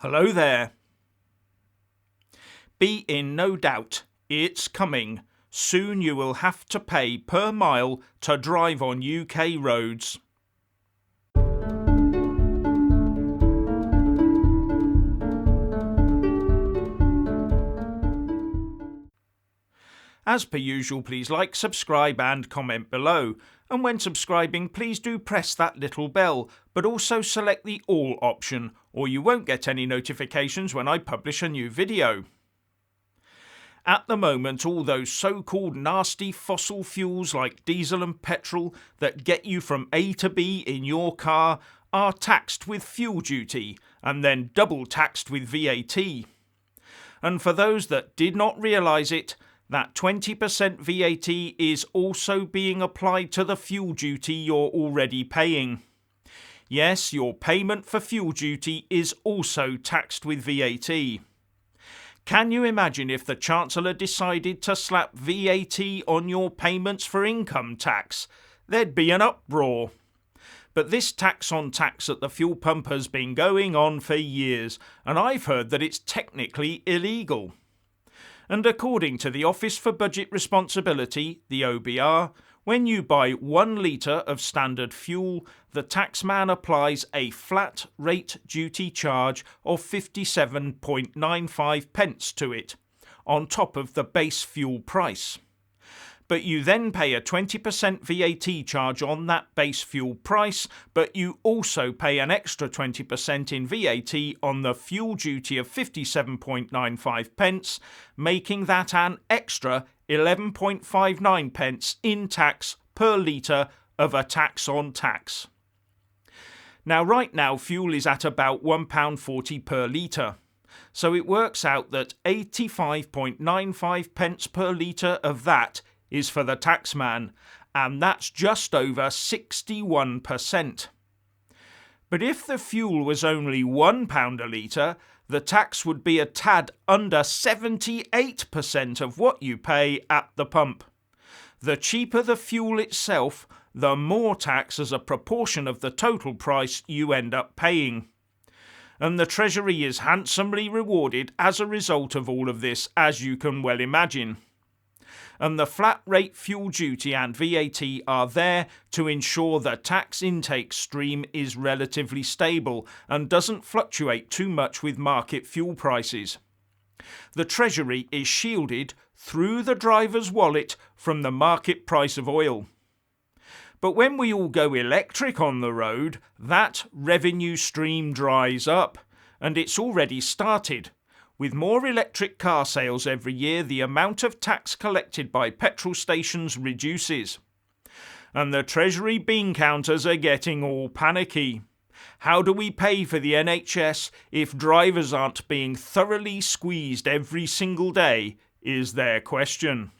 Hello there. Be in no doubt, it's coming. Soon you will have to pay per mile to drive on UK roads. As per usual, please like, subscribe and comment below. And when subscribing, please do press that little bell, but also select the all option, or you won't get any notifications when I publish a new video. At the moment, all those so-called nasty fossil fuels like diesel and petrol that get you from A to B in your car are taxed with fuel duty and then double taxed with VAT. And for those that did not realise it, that 20% VAT is also being applied to the fuel duty you're already paying. Yes, your payment for fuel duty is also taxed with VAT. Can you imagine if the Chancellor decided to slap VAT on your payments for income tax? There'd be an uproar. But this tax on tax at the fuel pump has been going on for years, and I've heard that it's technically illegal. And according to the Office for Budget Responsibility, the OBR, when you buy 1 litre of standard fuel, the taxman applies a flat rate duty charge of 57.95 pence to it, on top of the base fuel price. But you then pay a 20% VAT charge on that base fuel price, but you also pay an extra 20% in VAT on the fuel duty of 57.95 pence, making that an extra 11.59 pence in tax per litre of a tax on tax. Now, right now, fuel is at about £1.40 per litre. So it works out that 85.95 pence per litre of that is for the taxman, and that's just over 61%. But if the fuel was only £1 a litre, the tax would be a tad under 78% of what you pay at the pump. The cheaper the fuel itself, the more tax as a proportion of the total price you end up paying. And the Treasury is handsomely rewarded as a result of all of this, as you can well imagine. And the flat rate fuel duty and VAT are there to ensure the tax intake stream is relatively stable and doesn't fluctuate too much with market fuel prices. The Treasury is shielded through the driver's wallet from the market price of oil. But when we all go electric on the road, that revenue stream dries up, and it's already started. With more electric car sales every year, the amount of tax collected by petrol stations reduces. And the Treasury bean counters are getting all panicky. How do we pay for the NHS if drivers aren't being thoroughly squeezed every single day, is their question.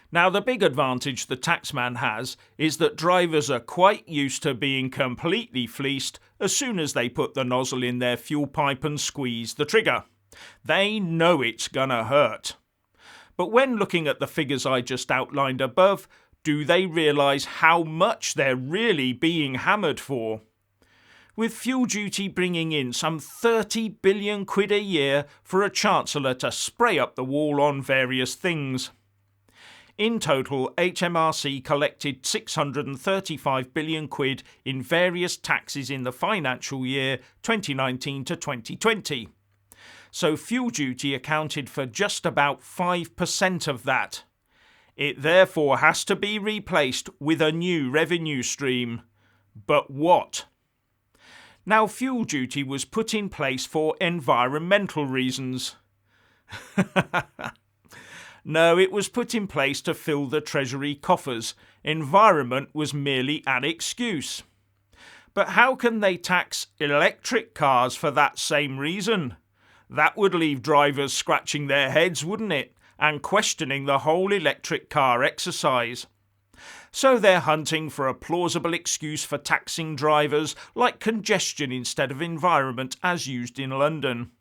Now, the big advantage the taxman has is that drivers are quite used to being completely fleeced as soon as they put the nozzle in their fuel pipe and squeeze the trigger. They know it's gonna hurt. But when looking at the figures I just outlined above, do they realise how much they're really being hammered for? With fuel duty bringing in some 30 billion quid a year for a Chancellor to spray up the wall on various things. In total, HMRC collected 635 billion quid in various taxes in the financial year 2019 to 2020. So fuel duty accounted for just about 5% of that. It therefore has to be replaced with a new revenue stream. But what? Now, fuel duty was put in place for environmental reasons. No, it was put in place to fill the Treasury coffers. Environment was merely an excuse. But how can they tax electric cars for that same reason? That would leave drivers scratching their heads, wouldn't it? And questioning the whole electric car exercise. So they're hunting for a plausible excuse for taxing drivers, like congestion instead of environment as used in London.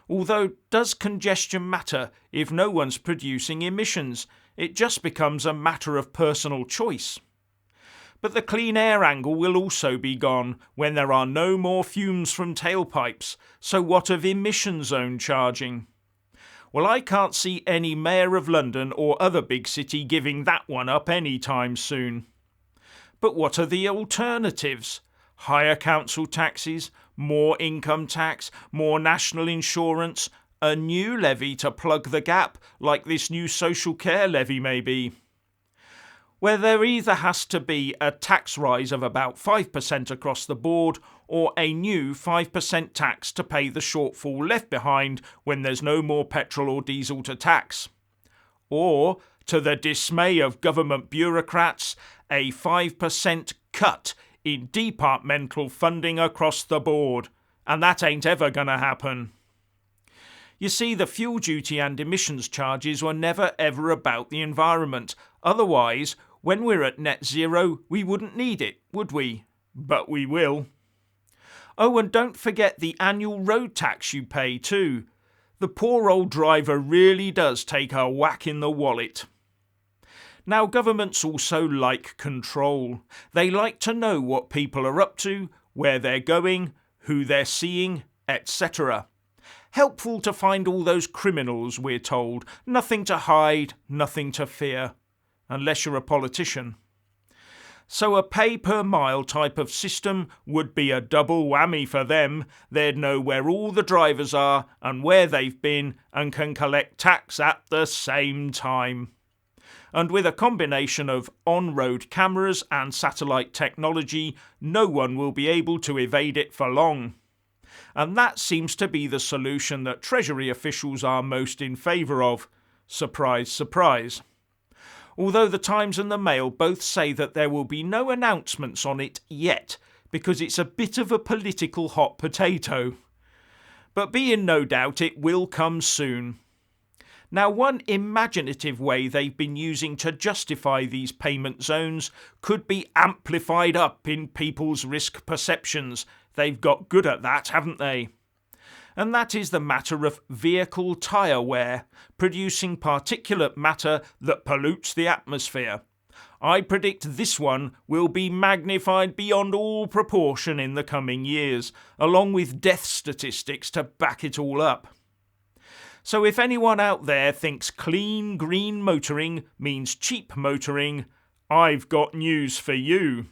Although, does congestion matter if no one's producing emissions? It just becomes a matter of personal choice. But the clean air angle will also be gone when there are no more fumes from tailpipes, so what of emission zone charging? Well, I can't see any mayor of London or other big city giving that one up anytime soon. But what are the alternatives? Higher council taxes, more income tax, more national insurance, a new levy to plug the gap, like this new social care levy may be. Where there either has to be a tax rise of about 5% across the board or a new 5% tax to pay the shortfall left behind when there's no more petrol or diesel to tax. Or, to the dismay of government bureaucrats, a 5% cut in departmental funding across the board. And that ain't ever going to happen. You see, the fuel duty and emissions charges were never ever about the environment. Otherwise, when we're at net zero, we wouldn't need it, would we? But we will. Oh, and don't forget the annual road tax you pay too. The poor old driver really does take a whack in the wallet. Now, governments also like control. They like to know what people are up to, where they're going, who they're seeing, etc. Helpful to find all those criminals, we're told. Nothing to hide, nothing to fear. Unless you're a politician. So a pay per mile type of system would be a double whammy for them. They'd know where all the drivers are and where they've been and can collect tax at the same time. And with a combination of on-road cameras and satellite technology, no one will be able to evade it for long. And that seems to be the solution that Treasury officials are most in favour of. Surprise, surprise. Although the Times and the Mail both say that there will be no announcements on it yet, because it's a bit of a political hot potato. But be in no doubt it will come soon. Now, one imaginative way they've been using to justify these payment zones could be amplified up in people's risk perceptions. They've got good at that, haven't they? And that is the matter of vehicle tyre wear, producing particulate matter that pollutes the atmosphere. I predict this one will be magnified beyond all proportion in the coming years, along with death statistics to back it all up. So if anyone out there thinks clean green motoring means cheap motoring, I've got news for you.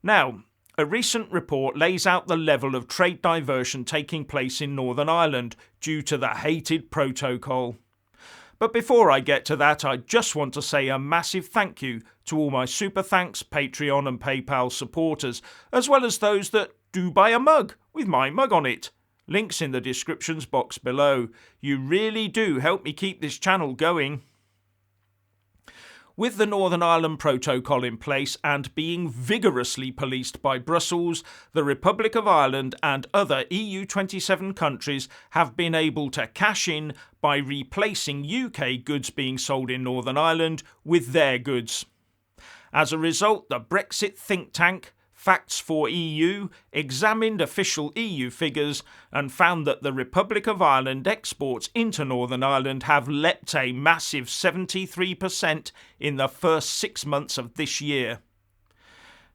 Now, a recent report lays out the level of trade diversion taking place in Northern Ireland due to the hated protocol. But before I get to that, I just want to say a massive thank you to all my Super Thanks, Patreon and PayPal supporters, as well as those that do buy a mug with my mug on it. Links in the descriptions box below. You really do help me keep this channel going. With the Northern Ireland Protocol in place and being vigorously policed by Brussels, the Republic of Ireland and other EU 27 countries have been able to cash in by replacing UK goods being sold in Northern Ireland with their goods. As a result, the Brexit think tank, Facts for EU, examined official EU figures and found that the Republic of Ireland exports into Northern Ireland have leapt a massive 73% in the first 6 months of this year.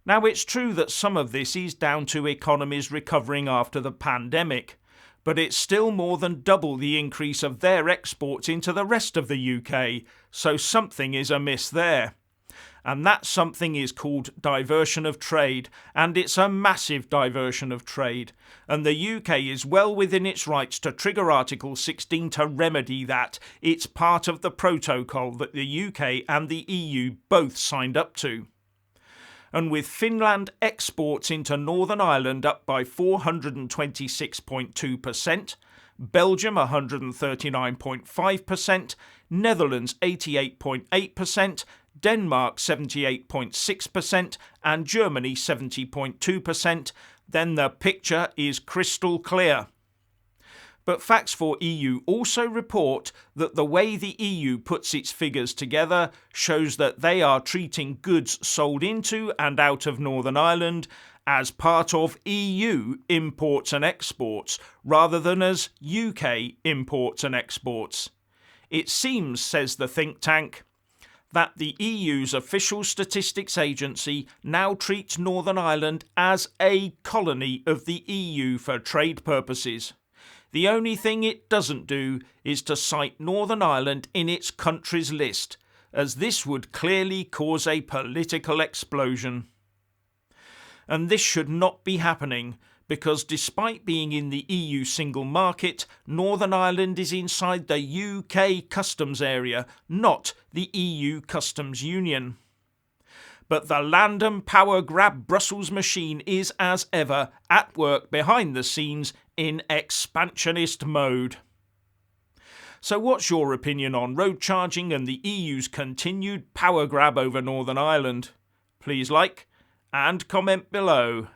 Now, it's true that some of this is down to economies recovering after the pandemic, but it's still more than double the increase of their exports into the rest of the UK, so something is amiss there. And that something is called diversion of trade, and it's a massive diversion of trade. And the UK is well within its rights to trigger Article 16 to remedy that. It's part of the protocol that the UK and the EU both signed up to. And with Finland exports into Northern Ireland up by 426.2%, Belgium 139.5%, Netherlands 88.8%, Denmark 78.6% and Germany 70.2%, then the picture is crystal clear. But Facts for EU also report that the way the EU puts its figures together shows that they are treating goods sold into and out of Northern Ireland as part of EU imports and exports rather than as UK imports and exports. It seems, says the think tank, that the EU's official statistics agency now treats Northern Ireland as a colony of the EU for trade purposes. The only thing it doesn't do is to cite Northern Ireland in its countries list, as this would clearly cause a political explosion. And this should not be happening, because despite being in the EU single market, Northern Ireland is inside the UK customs area, not the EU customs union. But the land and power grab Brussels machine is, as ever, at work behind the scenes in expansionist mode. So what's your opinion on road charging and the EU's continued power grab over Northern Ireland? Please like and comment below.